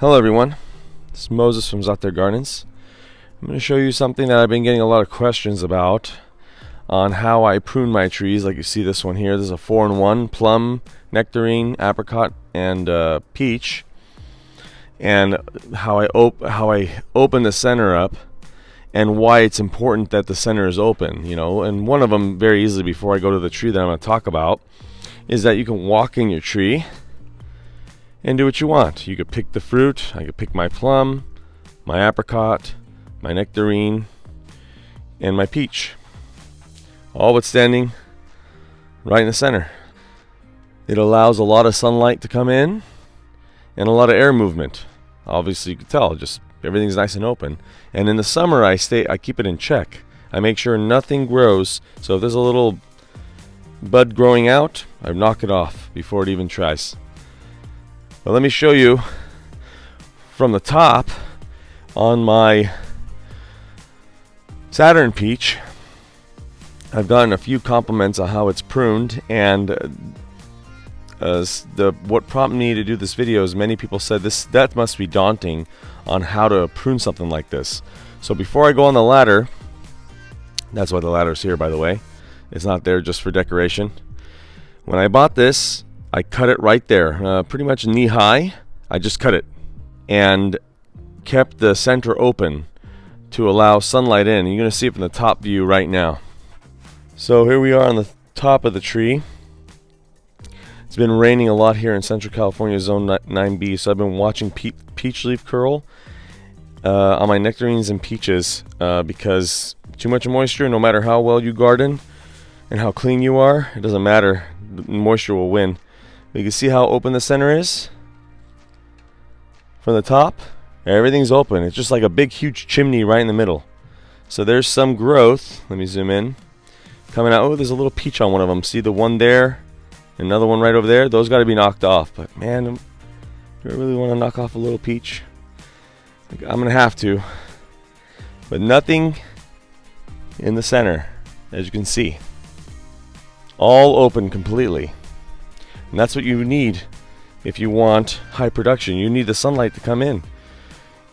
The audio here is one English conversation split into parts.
Hello everyone, this is Moses from Zaatar Gardens. I'm going to show you something that I've been getting a lot of questions about on how I prune my trees. Like you see this one here, this is a 4-in-1 plum, nectarine, apricot, and peach. And how I open the center up and why it's important that the center is open, you know. And one of them, very easily, before I go to the tree that I'm going to talk about, is that you can walk in your tree and do what you want. You could pick the fruit. I could pick my plum, my apricot, my nectarine, and my peach, all but standing right in the center. It allows a lot of sunlight to come in and a lot of air movement. Obviously, you can tell, just everything's nice and open. And in the summer, I keep it in check. I make sure nothing grows. So if there's a little bud growing out, I knock it off before it even tries. But let me show you from the top on my Saturn peach. I've gotten a few compliments on how it's pruned, and what prompted me to do this video is many people said that must be daunting on how to prune something like this. So before I go on the ladder, that's why the ladder's here, by the way. It's not there just for decoration. When I bought this, I cut it right there, pretty much knee high. I just cut it and kept the center open to allow sunlight in. You're going to see it from the top view right now. So here we are on the top of the tree. It's been raining a lot here in Central California, Zone 9B, so I've been watching peach leaf curl on my nectarines and peaches because too much moisture, no matter how well you garden and how clean you are, it doesn't matter. The moisture will win. You can see how open the center is from the top. Everything's open. It's just like a big huge chimney right in the middle. So there's some growth. Let me zoom in. Coming out. Oh, there's a little peach on one of them. See the one there? Another one right over there. Those got to be knocked off. But man, do I really want to knock off a little peach? I'm going to have to. But nothing in the center, as you can see. All open completely. And that's what you need if you want high production. You need the sunlight to come in.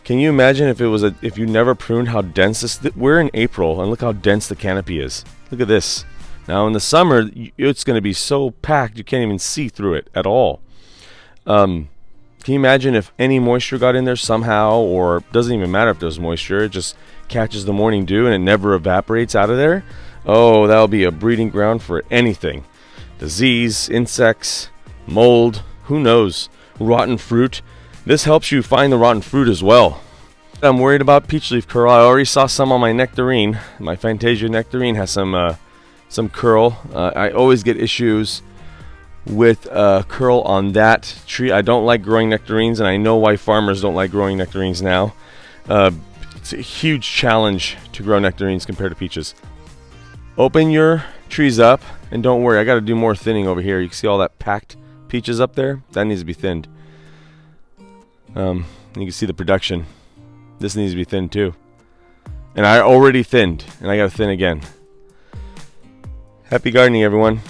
Can you imagine if you never pruned, how dense this? We're in April and look how dense the canopy is. Look at this. Now in the summer, it's going to be so packed you can't even see through it at all. Can you imagine if any moisture got in there somehow, or it doesn't even matter if there's moisture, it just catches the morning dew and it never evaporates out of there? Oh, that'll be a breeding ground for anything. Disease, insects, mold, who knows, rotten fruit. This helps you find the rotten fruit as well. I'm worried about peach leaf curl. I already saw some on my nectarine. My Fantasia nectarine has some curl. I always get issues with curl on that tree. I don't like growing nectarines, and I know why farmers don't like growing nectarines now. It's a huge challenge to grow nectarines compared to peaches. Open your trees up, and don't worry, I got to do more thinning over here. You can see all that packed peaches up there? That needs to be thinned. You can see the production. This needs to be thinned too. And I already thinned, and I got to thin again. Happy gardening, everyone.